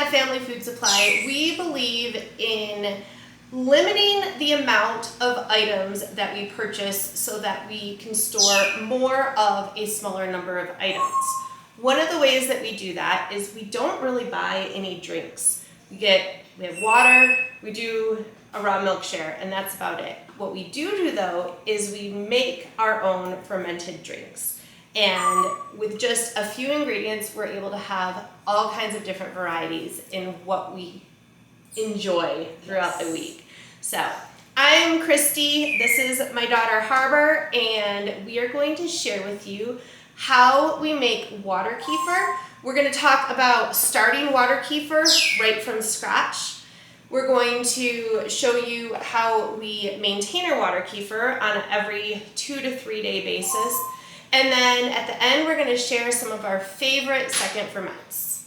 at a family food supply, we believe in limiting the amount of items that we purchase so that we can store more of a smaller number of items. One of the ways that we do that is we don't really buy any drinks. We have water, we do a raw milk share, and that's about it. What we do though is we make our own fermented drinks. And with just a few ingredients, we're able to have all kinds of different varieties in what we enjoy throughout the week. So I'm Christy, this is my daughter Harbor, and we are going to share with you how we make water kefir. We're going to talk about starting water kefir right from scratch. We're going to show you how we maintain our water kefir on an every 2 to 3 day basis. And then at the end, we're gonna share some of our favorite second ferments.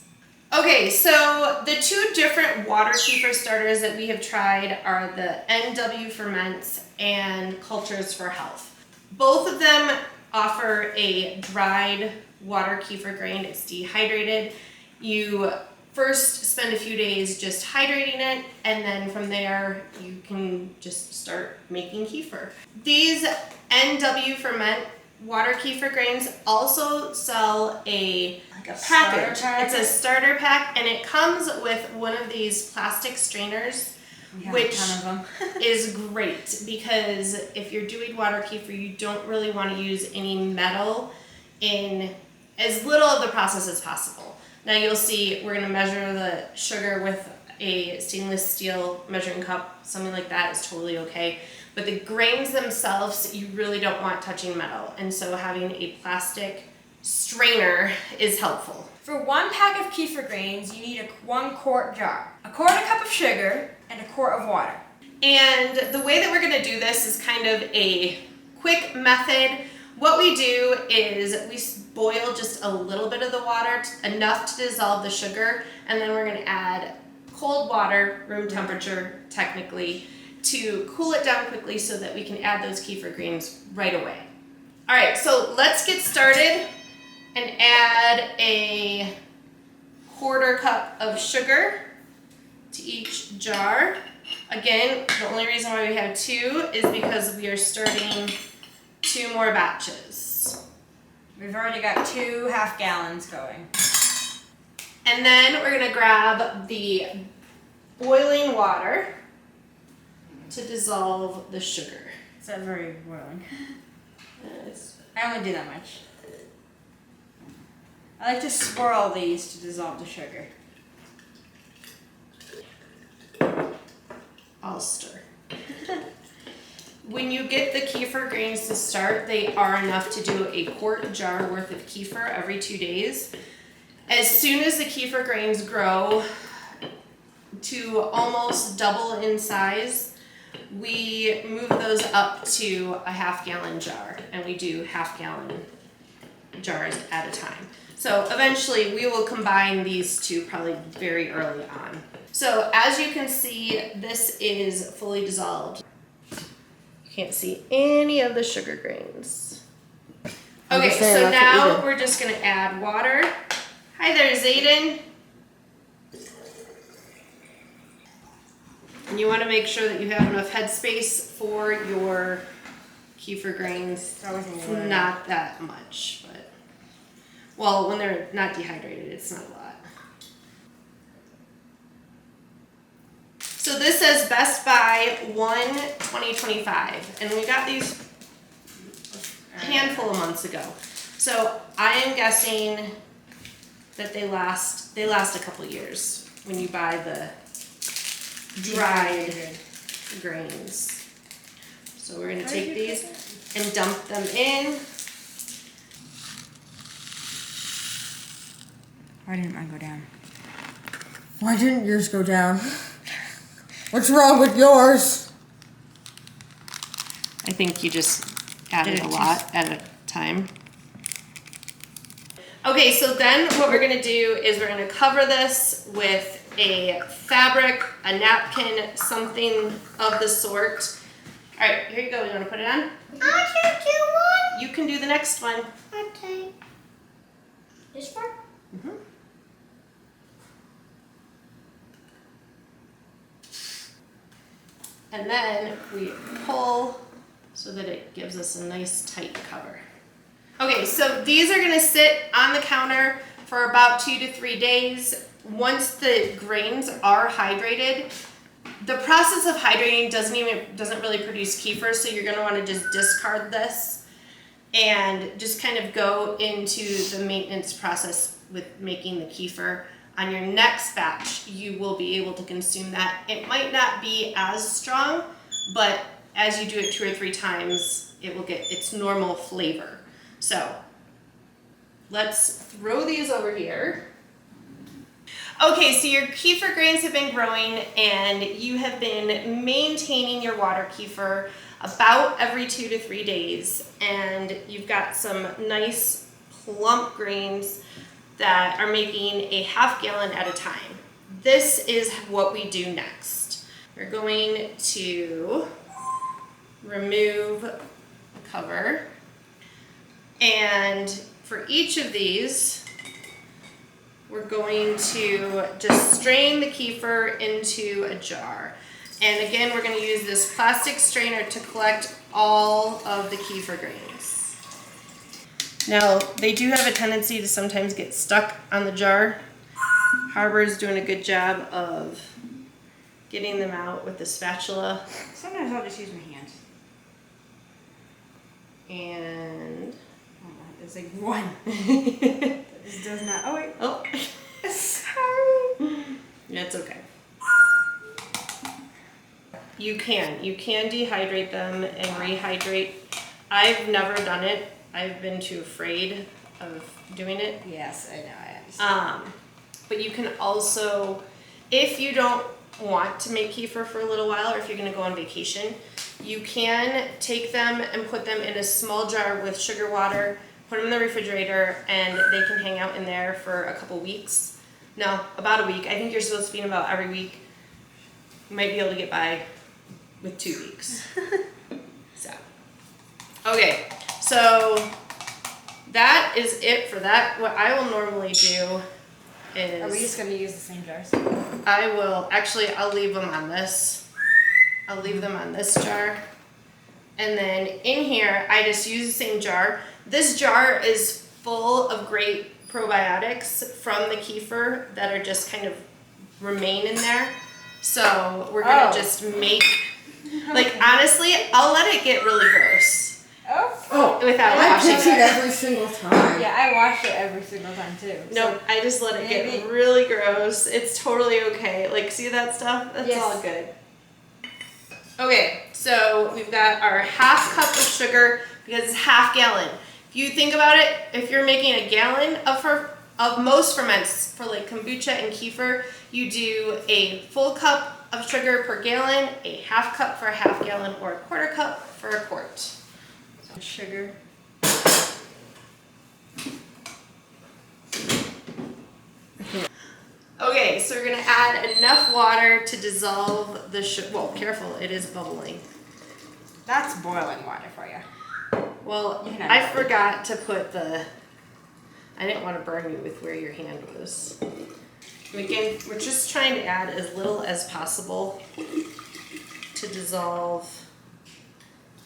Okay, so the two different water kefir starters that we have tried are the NW Ferments and Cultures for Health. Both of them offer a dried water kefir grain. It's dehydrated. You first spend a few days just hydrating it, and then from there, you can just start making kefir. These NW Ferment water kefir grains also sell a package. It's a starter pack, and it comes with one of these plastic strainers, which is great because if you're doing water kefir, you don't really want to use any metal in as little of the process as possible. Now you'll see we're going to measure the sugar with a stainless steel measuring cup. Something like that is totally okay. But the grains themselves, you really don't want touching metal. And so having a plastic strainer is helpful. For 1 pack of kefir grains, you need a 1 quart jar, a 1/4 cup of sugar, and a quart of water. And the way that we're gonna do this is kind of a quick method. What we do is we boil just a little bit of the water, enough to dissolve the sugar, and then we're gonna add cold water, room temperature technically, to cool it down quickly so that we can add those kefir grains right away. All right, so let's get started and add a 1/4 cup of sugar to each jar. Again, the only reason why we have 2 is because we are starting 2 more batches. We've already got 2 half gallons going. And then we're gonna grab the boiling water to dissolve the sugar. It's not very boiling. I only do that much. I like to swirl these to dissolve the sugar. I'll stir. When you get the kefir grains to start, they are enough to do a quart jar worth of kefir every 2 days. As soon as the kefir grains grow to almost double in size, we move those up to a half gallon jar, and we do half gallon jars at a time. So eventually we will combine these two probably very early on. So as you can see, this is fully dissolved. You can't see any of the sugar grains. Okay, so now we're just gonna add water. Hi there, Zayden. And you want to make sure that you have enough headspace for your kefir grains. Not that much, but well, when they're not dehydrated, it's not a lot. So this says Best Buy 1/2025, and we got these a handful of months ago. So I am guessing that they last a couple years when you buy the dried grains. So we're gonna take these and dump them in. Why didn't mine go down? Why didn't yours go down? What's wrong with yours? I think you just added a lot at a time. Okay, so then what we're gonna do is we're gonna cover this with a fabric, a napkin, something of the sort. All right, here you go. You wanna put it on? I can do one. You can do the next one. Okay. This one? Mm-hmm. And then we pull so that it gives us a nice tight cover. Okay, so these are gonna sit on the counter for about 2 to 3 days. Once the grains are hydrated, the process of hydrating doesn't really produce kefir, so you're gonna wanna just discard this and just kind of go into the maintenance process with making the kefir. On your next batch, you will be able to consume that. It might not be as strong, but as you do it 2 or 3 times, it will get its normal flavor. So let's throw these over here. Okay, so your kefir grains have been growing and you have been maintaining your water kefir about every 2 to 3 days. And you've got some nice plump grains that are making a ½ gallon at a time. This is what we do next. We're going to remove the cover. And for each of these, we're going to just strain the kefir into a jar. And again, we're going to use this plastic strainer to collect all of the kefir grains. Now, they do have a tendency to sometimes get stuck on the jar. Harbor's doing a good job of getting them out with the spatula. Sometimes I'll just use my hands. And There's like one. This does not. Oh wait. oh, Sorry. it's okay. You can dehydrate them and rehydrate. I've never done it. I've been too afraid of doing it. Yes, I know. I understand. But you can also, if you don't want to make kefir for a little while, or if you're going to go on vacation, you can take them and put them in a small jar with sugar water, put them in the refrigerator, and they can hang out in there for a couple weeks. No, about a week. I think you're supposed to feed them about every week. You might be able to get by with 2 weeks. So, okay, so that is it for that. What I will normally do is... Are we just going to use the same jars? I'll leave them on this. I'll leave them on this jar. And then in here, I just use the same jar. This jar is full of great probiotics from the kefir that are just kind of remain in there. So we're gonna just make, like, honestly, I'll let it get really gross. Oh. Without I washing pitch it it. every single time. Yeah, I wash it every single time too. No, I just let it get really gross. It's totally okay. Like, see that stuff? That's all good. Okay, so we've got our ½ cup of sugar because it's ½ gallon. If you think about it, if you're making a gallon of most ferments for like kombucha and kefir, you do a full cup of sugar per gallon, a ½ cup for a ½ gallon, or a quarter cup for a quart. So sugar. Okay, so we're gonna add enough water to dissolve the sugar. Well, careful, it is bubbling. That's boiling water for you. Well, I forgot to put I didn't want to burn you with where your hand was. Again, we're just trying to add as little as possible to dissolve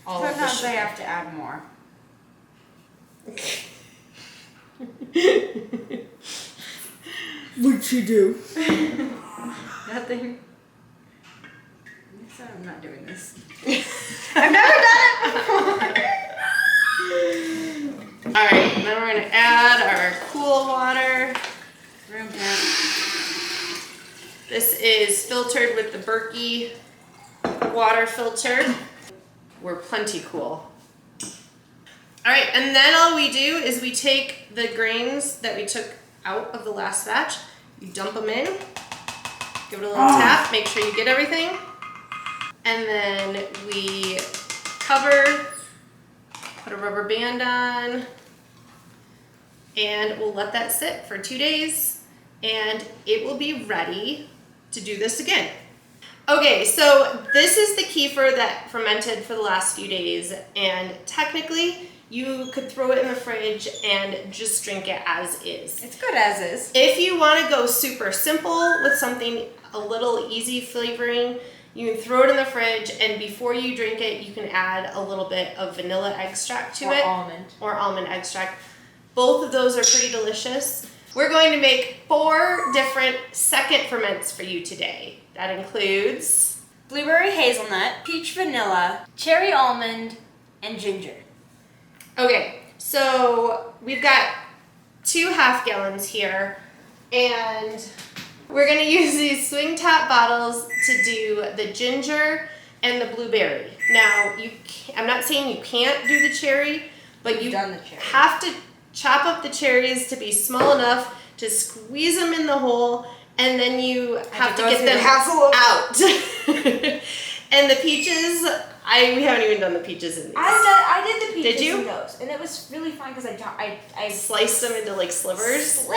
all of the Sometimes sugar. I have to add more. What'd you do? Nothing. So I'm not doing this. I've never done it before. Alright, then we're going to add our cool water. Room temp. This is filtered with the Berkey water filter. We're plenty cool. Alright, and then all we do is we take the grains that we took out of the last batch, you dump them in, give it a little tap, make sure you get everything, and then we cover, put a rubber band on, and we'll let that sit for 2 days, and it will be ready to do this again. Okay, so this is the kefir that fermented for the last few days, and technically you could throw it in the fridge and just drink it as is. It's good as is. If you want to go super simple with something a little easy flavoring, You can throw it in the fridge, and before you drink it, you can add a little bit of vanilla extract to it. Or almond extract. Both of those are pretty delicious. We're going to make 4 different second ferments for you today. That includes blueberry hazelnut, peach vanilla, cherry almond, and ginger. Okay, so we've got 2 half gallons here, and we're gonna use these swing top bottles to do the ginger and the blueberry. Now, I'm not saying you can't do the cherry, but you have to chop up the cherries to be small enough to squeeze them in the hole, and then you have to get them out. And the peaches, we haven't even done the peaches in these. I did the peaches Did you? in those, and it was really fun because I sliced them into like slivers.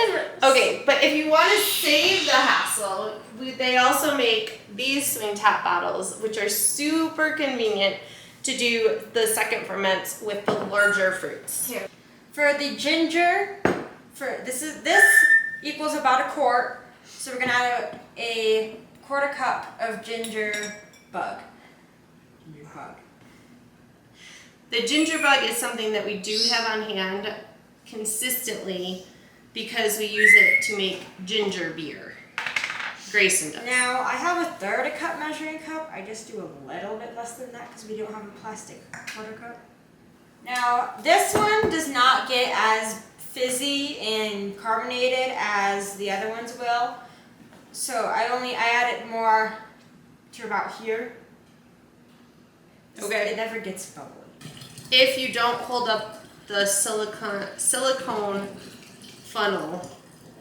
Okay, but if you want to save the hassle, they also make these swing top bottles, which are super convenient to do the second ferments with the larger fruits. Here. For the ginger, this equals about a quart, so we're gonna add a quarter cup of ginger bug. The ginger bug is something that we do have on hand consistently because we use it to make ginger beer. Grayson does. Now, I have a 1/3 cup measuring cup. I just do a little bit less than that because we don't have a plastic quarter cup. Now, this one does not get as fizzy and carbonated as the other ones will. So I add it more to about here. Okay. It never gets bubbly. If you don't hold up the silicone funnel,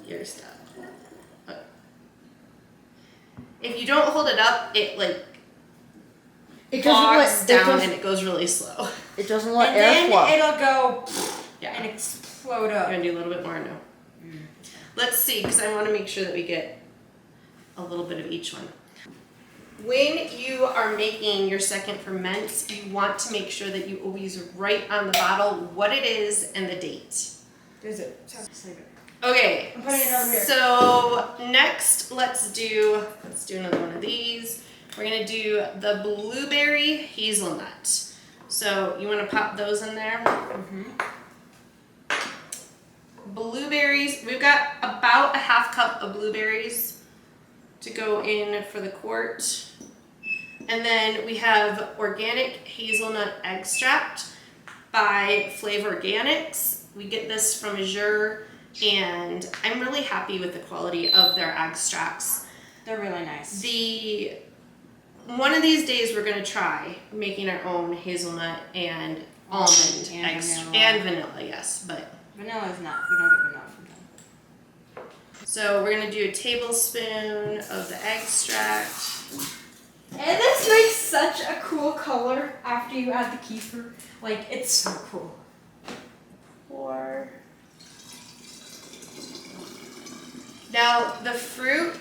your stuff. If you don't hold it up, it bogs down and it goes really slow. It doesn't let air flow. And then it'll go and explode up. You want to do a little bit more? No. Let's see, because I want to make sure that we get a little bit of each one. When you are making your second ferment, you want to make sure that you always write on the bottle what it is and the date. Is it? Okay, I'm putting it over here. so next let's do another one of these. We're gonna do the blueberry hazelnut. So you wanna pop those in there? Mm-hmm. Blueberries, we've got about a 1/2 cup of blueberries to go in for the quart. And then we have organic hazelnut extract by Flavor Organics. We get this from Azure, and I'm really happy with the quality of their extracts. They're really nice. One of these days we're gonna try making our own hazelnut and almond and vanilla, yes, but vanilla is not. We don't get vanilla from them. so we're gonna do a tablespoon of the extract. And this makes such a cool color after you add the kefir. Like, it's so cool. Pour. Now, the fruit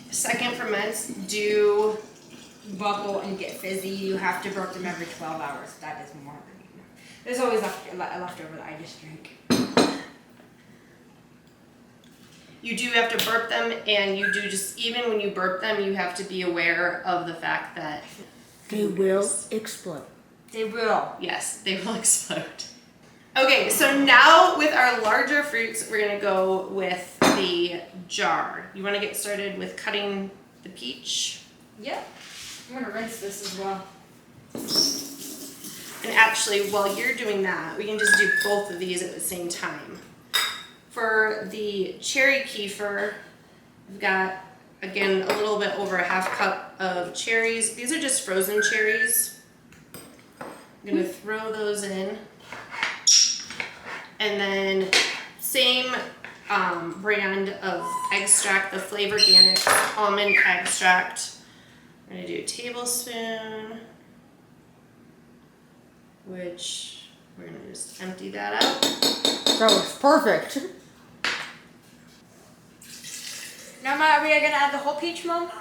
second ferments do Bubble and get fizzy. You have to burp them every 12 hours. That is more. There's always leftover that I just drink. You do have to burp them, and you do just, even when you burp them, you have to be aware of the fact that They will explode. They will. yes, they will explode. Okay, so now with our larger fruits, we're gonna go with the jar. You wanna get started with cutting the peach? Yep. I'm gonna rinse this as well. And actually, while you're doing that, we can just do both of these at the same time. For the cherry kefir, we've got, again, a little bit over a 1/2 cup of cherries. These are just frozen cherries. I'm gonna throw those in. And then same brand of extract, the Flavor Organic almond extract. I'm gonna do a tablespoon, which we're gonna just empty that out. That was perfect. Now, are we gonna add the whole peach, Mom?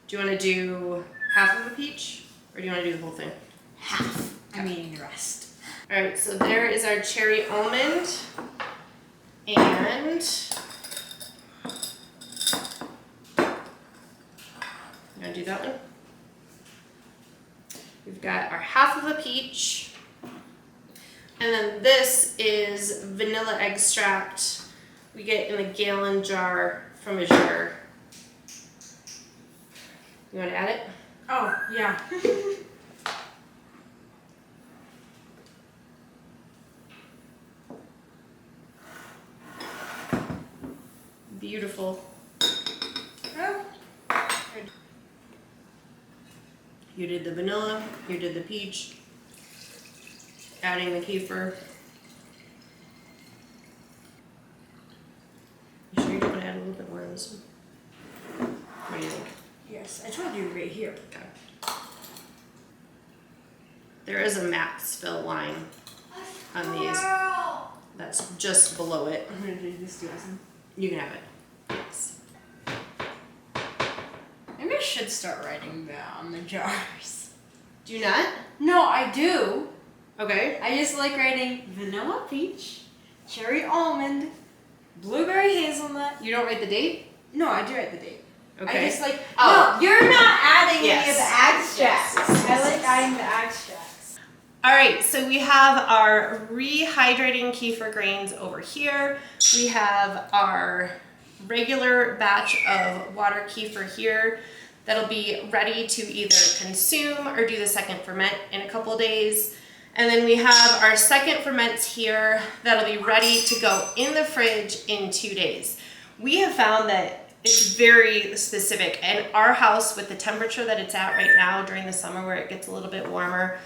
Do you want to do half of a peach, or do you want to do the whole thing? Half. I'm eating the rest. All right, so there is our cherry almond, and do that one. We've got our half of a peach. And then this is vanilla extract we get in a gallon jar from a jar. You want to add it? Oh, yeah. Beautiful. Oh. You did the vanilla, you did the peach, adding the kefir. You sure you don't want to add a little bit more of this one? What do you think? Yes, I told you right here. Okay. There is a max fill line on these. That's just below it. I'm gonna do this to us. You can have it. Yes. Maybe I should start writing down the jars. Do you not? No, I do. Okay. I just like writing vanilla peach, cherry almond, blueberry hazelnut. You don't write the date? No, I do write the date. Okay. I just like, Oh. no, you're not adding any Yes. of the extracts. Yes. I like adding the extracts. All right, so we have our rehydrating kefir grains over here. We have our regular batch of water kefir here that'll be ready to either consume or do the second ferment in a couple days. And then we have our second ferments here that'll be ready to go in the fridge in 2 days. We have found that it's very specific, and our house with the temperature that it's at right now during the summer where it gets a little bit warmer,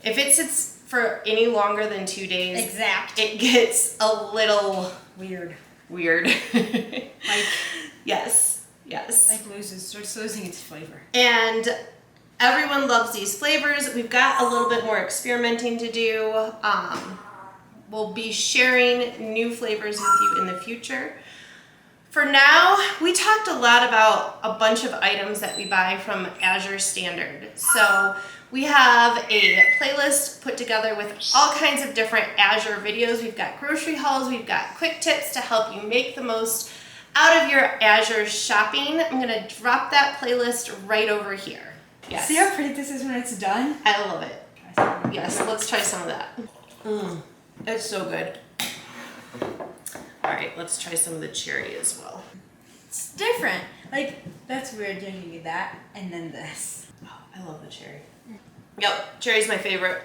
if it sits for any longer than 2 days, Exact. it gets a little Weird. weird. Like, yes. starts losing its flavor. And everyone loves these flavors. We've got a little bit more experimenting to do. We'll be sharing new flavors with you in the future. For now, we talked a lot about a bunch of items that we buy from Azure Standard. So we have a playlist put together with all kinds of different Azure videos. We've got grocery hauls, we've got quick tips to help you make the most out of your Azure shopping. I'm gonna drop that playlist right over here. Yes. See how pretty this is when it's done? I love it. Yes, let's try some of that. It's so good. All right, let's try some of the cherry as well. It's different. Like, that's weird drinking that and then this. Oh, I love the cherry. Yep, cherry's my favorite.